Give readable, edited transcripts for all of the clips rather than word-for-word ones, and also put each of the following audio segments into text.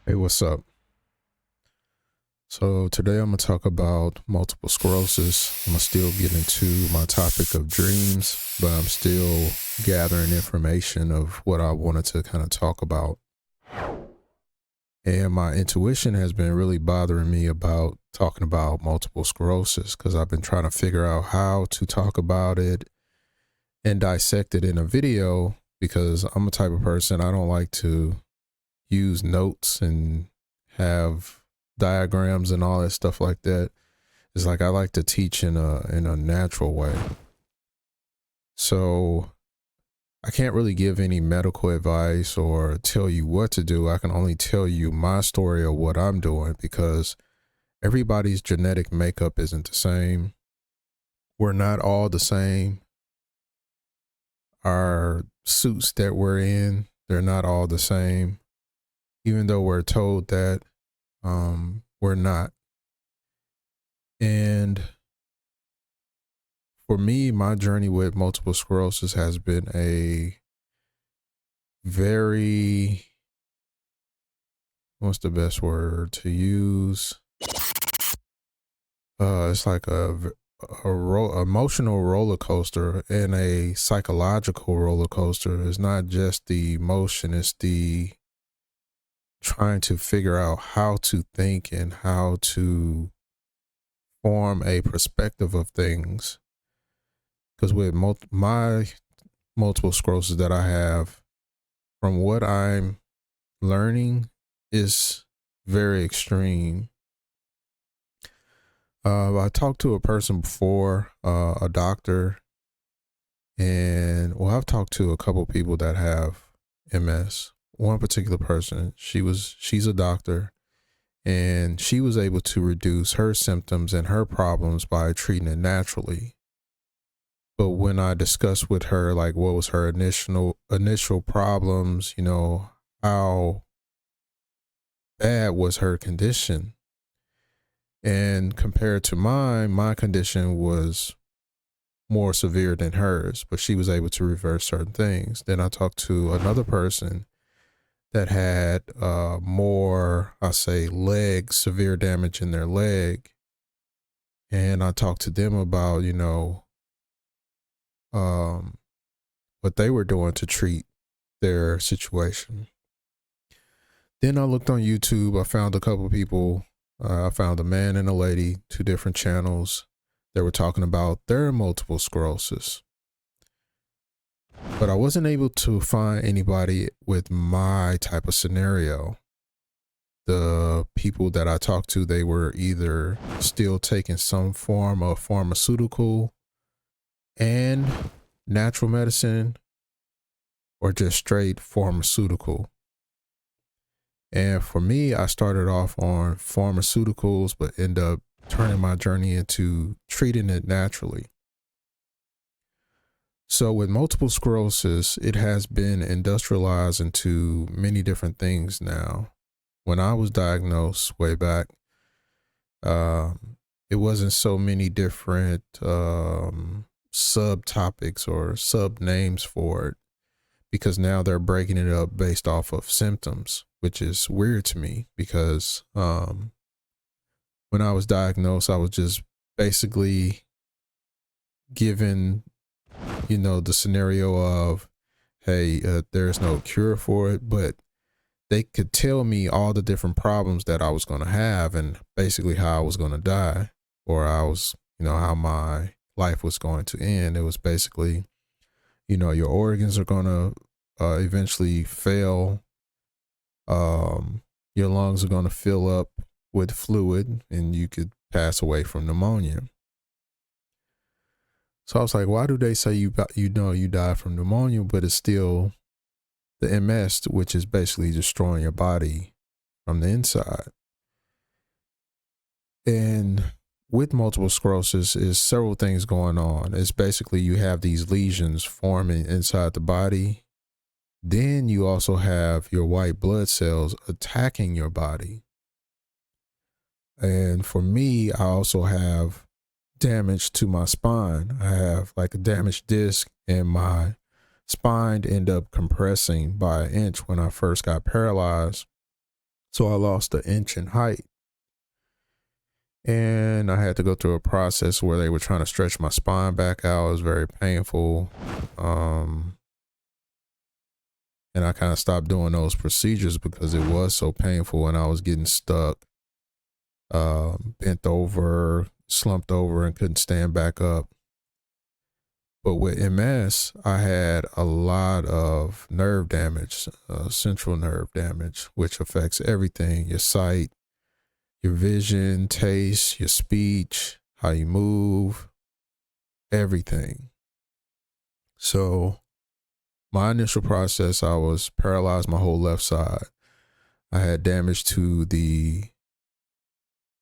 Hey, what's up? So today I'm going to talk about multiple sclerosis. I'm going to still get into my topic of dreams, but I'm still gathering information of what I wanted to kind of talk about. And my intuition has been really bothering me about talking about multiple sclerosis because I've been trying to figure out how to talk about it and dissect it in a video, because I'm the type of person, I don't like to use notes and have diagrams and all that stuff like that. It's like I like to teach in a natural way. So I can't really give any medical advice or tell you what to do. I can only tell you my story of what I'm doing, because everybody's genetic makeup isn't the same. We're not all the same. Our suits that we're in, they're not all the same, even though we're told that we're not. And for me, my journey with multiple sclerosis has been a very, what's the best word to use? It's like emotional roller coaster and a psychological roller coaster. It's not just the emotion, it's the trying to figure out how to think and how to form a perspective of things. Because with my multiple sclerosis that I have, from what I'm learning, is very extreme. I talked to a person before, a doctor, and I've talked to a couple people that have MS. One particular person, she's a doctor, and she was able to reduce her symptoms and her problems by treating it naturally. But when I discussed with her, like, what was her initial problems, how bad was her condition, and compared to mine, my condition was more severe than hers, but she was able to reverse certain things. Then I talked to another person that had more, I say, severe damage in their leg. And I talked to them about, what they were doing to treat their situation. Then I looked on YouTube. I found a couple of people. I found a man and a lady, two different channels. They were talking about their multiple sclerosis. But I wasn't able to find anybody with my type of scenario. The people that I talked to, they were either still taking some form of pharmaceutical and natural medicine, or just straight pharmaceutical. And for me, I started off on pharmaceuticals, but ended up turning my journey into treating it naturally. So with multiple sclerosis, it has been industrialized into many different things now. When I was diagnosed way back, it wasn't so many different subtopics or sub names for it, because now they're breaking it up based off of symptoms, which is weird to me, because when I was diagnosed, I was just basically given, the scenario of, hey, there's no cure for it, but they could tell me all the different problems that I was going to have and basically how I was going to die, or how my life was going to end. It was basically, your organs are going to eventually fail. Your lungs are going to fill up with fluid and you could pass away from pneumonia. So I was like, why do they say you die from pneumonia, but it's still the MS, which is basically destroying your body from the inside? And with multiple sclerosis is several things going on. It's basically you have these lesions forming inside the body. Then you also have your white blood cells attacking your body. And for me, I also have damage to my spine. I have like a damaged disc, and my spine ended up compressing by an inch when I first got paralyzed. So I lost an inch in height. And I had to go through a process where they were trying to stretch my spine back out. It was very painful. And I kind of stopped doing those procedures because it was so painful and I was getting stuck, bent over, slumped over, and couldn't stand back up. But with MS, I had a lot of nerve damage, central nerve damage, which affects everything: your sight, your vision, taste, your speech, how you move, everything. So my initial process, I was paralyzed my whole left side. I had damage to the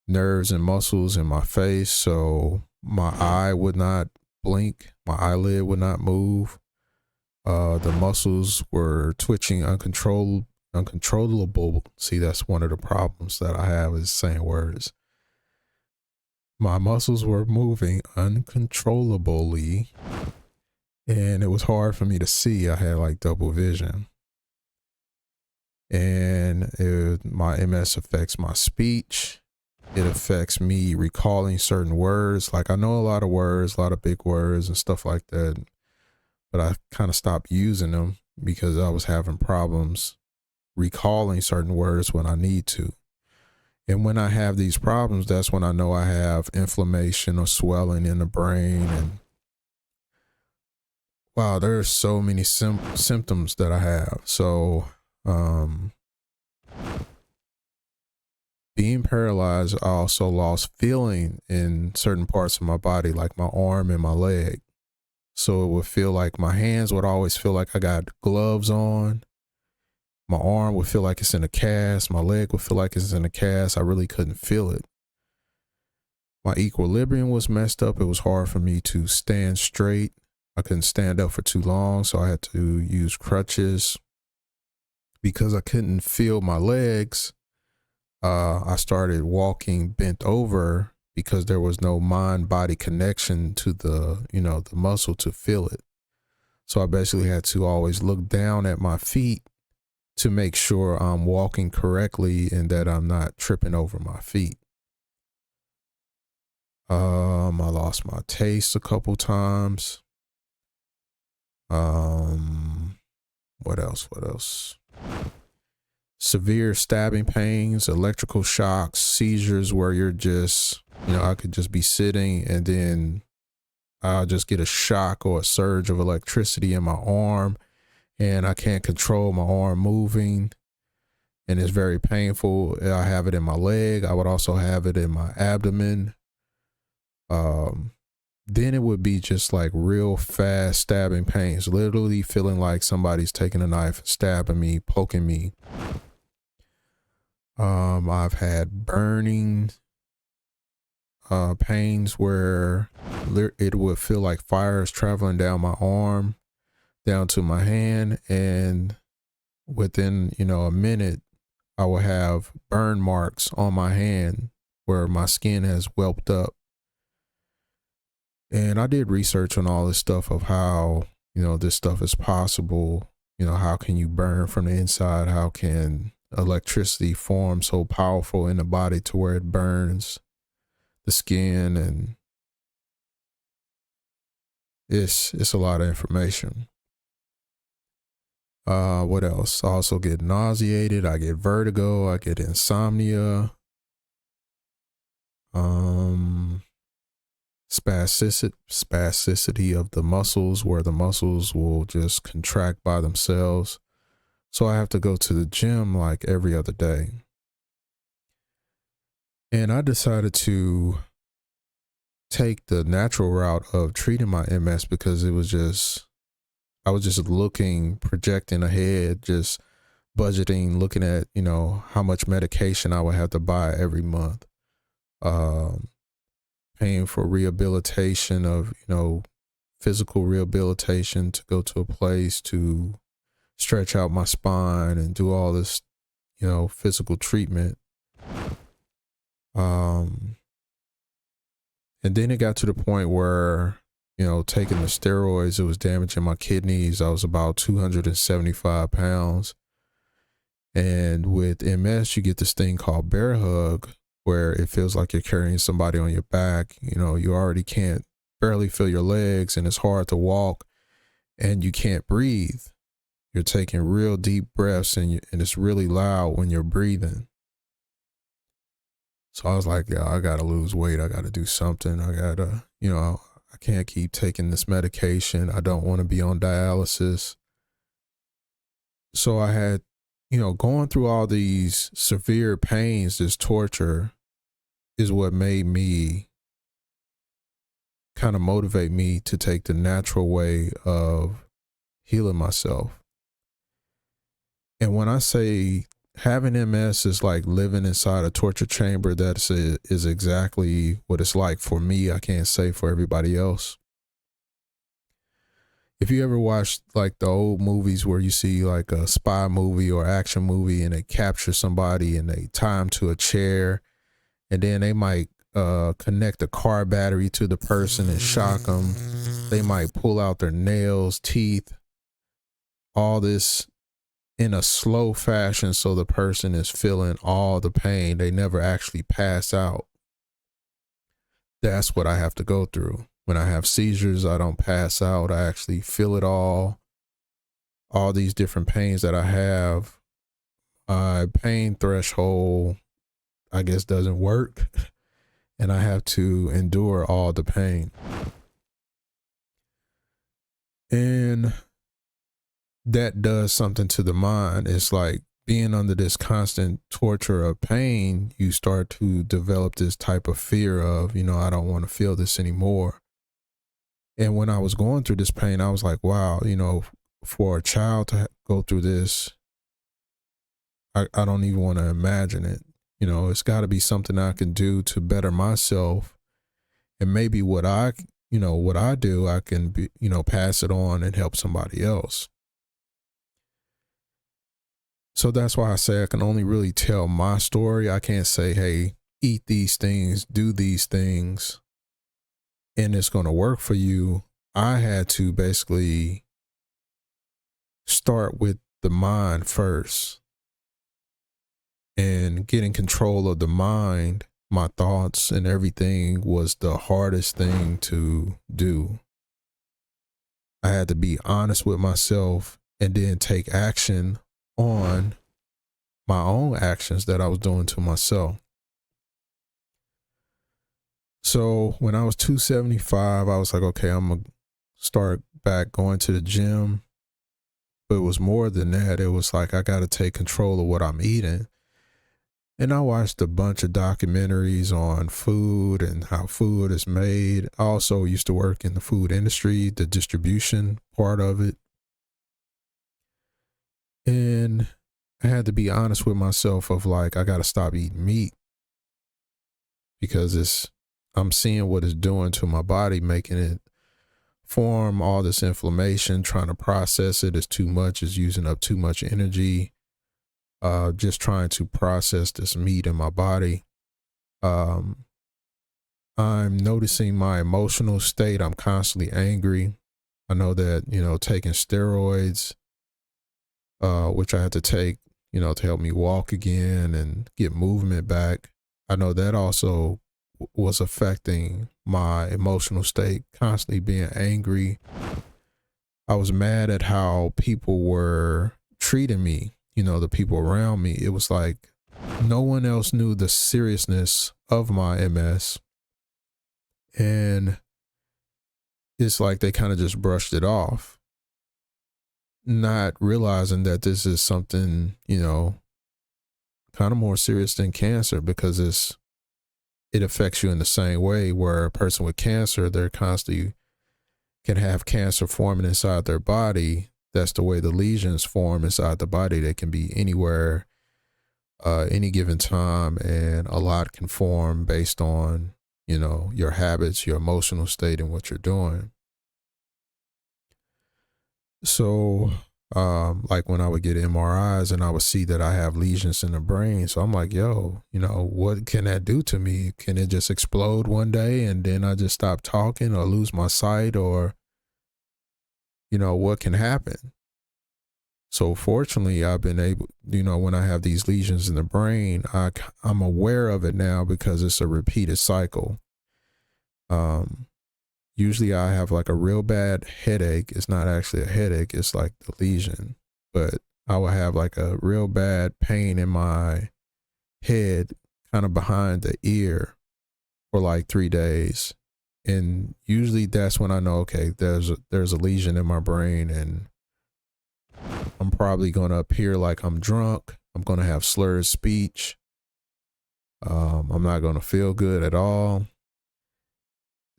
nerves and muscles in my face, so my eye would not blink, my eyelid would not move. The muscles were twitching uncontrollable. See, that's one of the problems that I have, is saying words. My muscles were moving uncontrollably, and it was hard for me to see. I had like double vision. And my MS affects my speech. It affects me recalling certain words. Like, I know a lot of words, a lot of big words and stuff like that, but I kind of stopped using them because I was having problems recalling certain words when I need to. And when I have these problems, that's when I know I have inflammation or swelling in the brain. And wow, there's so many symptoms that I have. So, being paralyzed, I also lost feeling in certain parts of my body, like my arm and my leg. So it would feel like my hands would always feel like I got gloves on. My arm would feel like it's in a cast. My leg would feel like it's in a cast. I really couldn't feel it. My equilibrium was messed up. It was hard for me to stand straight. I couldn't stand up for too long, so I had to use crutches. Because I couldn't feel my legs, I started walking bent over because there was no mind-body connection to the muscle to feel it. So I basically had to always look down at my feet to make sure I'm walking correctly and that I'm not tripping over my feet. I lost my taste a couple times. What else? Severe stabbing pains, electrical shocks, seizures where you're just, I could just be sitting and then I'll just get a shock or a surge of electricity in my arm and I can't control my arm moving and it's very painful. I have it in my leg. I would also have it in my abdomen. Then it would be just like real fast stabbing pains, literally feeling like somebody's taking a knife, stabbing me, poking me. I've had burning pains where it would feel like fire is traveling down my arm, down to my hand, and within, a minute, I will have burn marks on my hand where my skin has whelped up. And I did research on all this stuff of how, this stuff is possible. How can you burn from the inside? How can electricity form so powerful in the body to where it burns the skin? And it's a lot of information. What else? I also get nauseated. I get vertigo. I get insomnia. Spasticity of the muscles, where the muscles will just contract by themselves. So I have to go to the gym like every other day. And I decided to take the natural route of treating my MS because I was just looking, projecting ahead, just budgeting, looking at, how much medication I would have to buy every month. Paying for rehabilitation of, physical rehabilitation, to go to a place to stretch out my spine and do all this, physical treatment. And then it got to the point where, taking the steroids, it was damaging my kidneys. I was about 275 pounds. And with MS, you get this thing called bear hug, where it feels like you're carrying somebody on your back. You know, you already can't barely feel your legs, and it's hard to walk, and you can't breathe. You're taking real deep breaths, and it's really loud when you're breathing. So I was like, yeah, I got to lose weight. I got to do something. I got to, I can't keep taking this medication. I don't want to be on dialysis. So I had, going through all these severe pains, this torture is what made me kind of motivate me to take the natural way of healing myself. And when I say having MS is like living inside a torture chamber, is exactly what it's like for me. I can't say for everybody else. If you ever watched like the old movies where you see like a spy movie or action movie and they capture somebody and they tie them to a chair, and then they might connect a car battery to the person and shock them. They might pull out their nails, teeth, all this in a slow fashion so the person is feeling all the pain. They never actually pass out. That's what I have to go through. When I have seizures, I don't pass out. I actually feel it all these different pains that I have. My pain threshold, I guess, doesn't work, and I have to endure all the pain. And that does something to the mind. It's like being under this constant torture of pain, you start to develop this type of fear of, I don't want to feel this anymore. And when I was going through this pain, I was like, wow, for a child to go through this, I don't even want to imagine it. It's got to be something I can do to better myself. And maybe what I do, I can be, pass it on and help somebody else. So that's why I say I can only really tell my story. I can't say, hey, eat these things, do these things, and it's going to work for you. I had to basically start with the mind first, and getting control of the mind, my thoughts and everything was the hardest thing to do. I had to be honest with myself and then take action on my own actions that I was doing to myself. So when I was 275, I was like, okay, I'm going to start back going to the gym. But it was more than that. It was like, I got to take control of what I'm eating. And I watched a bunch of documentaries on food and how food is made. I also used to work in the food industry, the distribution part of it. And I had to be honest with myself of like, I got to stop eating meat because I'm seeing what it's doing to my body, making it form all this inflammation, trying to process it is too much, is using up too much energy. Just trying to process this meat in my body. I'm noticing my emotional state. I'm constantly angry. I know that, taking steroids, which I had to take, to help me walk again and get movement back. I know that also was affecting my emotional state, constantly being angry. I was mad at how people were treating me, the people around me. It was like no one else knew the seriousness of my MS. And it's like they kind of just brushed it off, not realizing that this is something, kind of more serious than cancer, because it affects you in the same way where a person with cancer, they're constantly can have cancer forming inside their body. That's the way the lesions form inside the body. They can be anywhere, any given time, and a lot can form based on, your habits, your emotional state, and what you're doing. So, like when I would get MRIs and I would see that I have lesions in the brain. So I'm like, yo, what can that do to me? Can it just explode one day and then I just stop talking or lose my sight, or, what can happen? So fortunately, I've been able, when I have these lesions in the brain, I'm aware of it now because it's a repeated cycle. Usually I have like a real bad headache. It's not actually a headache. It's like the lesion, but I will have like a real bad pain in my head, kind of behind the ear, for like 3 days. And usually that's when I know, okay, there's a lesion in my brain, and I'm probably going to appear like I'm drunk. I'm going to have slurred speech. I'm not going to feel good at all.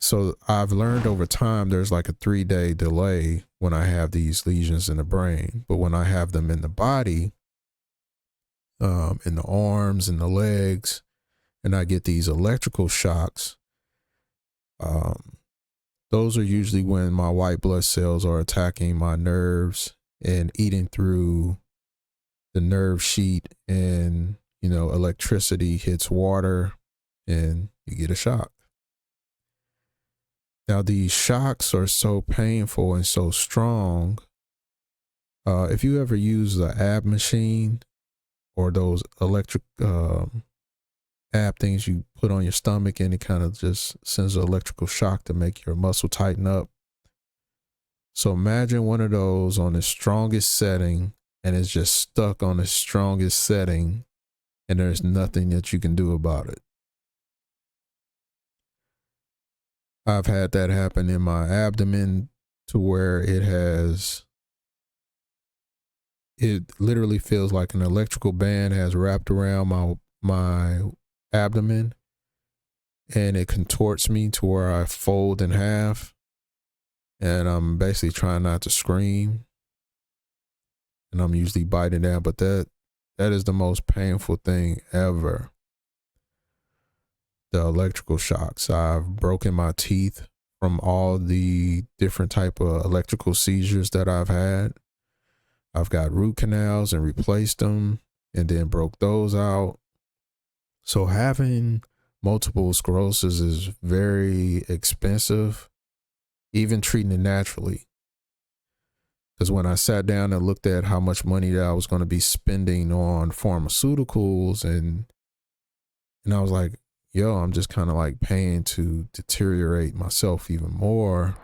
So I've learned over time, there's like a 3-day delay when I have these lesions in the brain, but when I have them in the body, in the arms and the legs, and I get these electrical shocks, those are usually when my white blood cells are attacking my nerves and eating through the nerve sheet, and, electricity hits water and you get a shock. Now, these shocks are so painful and so strong. If you ever use the ab machine or those electric ab things you put on your stomach, and it kind of just sends an electrical shock to make your muscle tighten up. So imagine one of those on the strongest setting, and it's just stuck on the strongest setting, and there's nothing that you can do about it. I've had that happen in my abdomen, to where it literally feels like an electrical band has wrapped around my abdomen, and it contorts me to where I fold in half, and I'm basically trying not to scream, and I'm usually biting down, but that is the most painful thing ever. The electrical shocks. I've broken my teeth from all the different type of electrical seizures that I've had. I've got root canals and replaced them, and then broke those out. So having multiple sclerosis is very expensive, even treating it naturally. Because when I sat down and looked at how much money that I was going to be spending on pharmaceuticals, and I was like, yo, I'm just kind of like paying to deteriorate myself even more.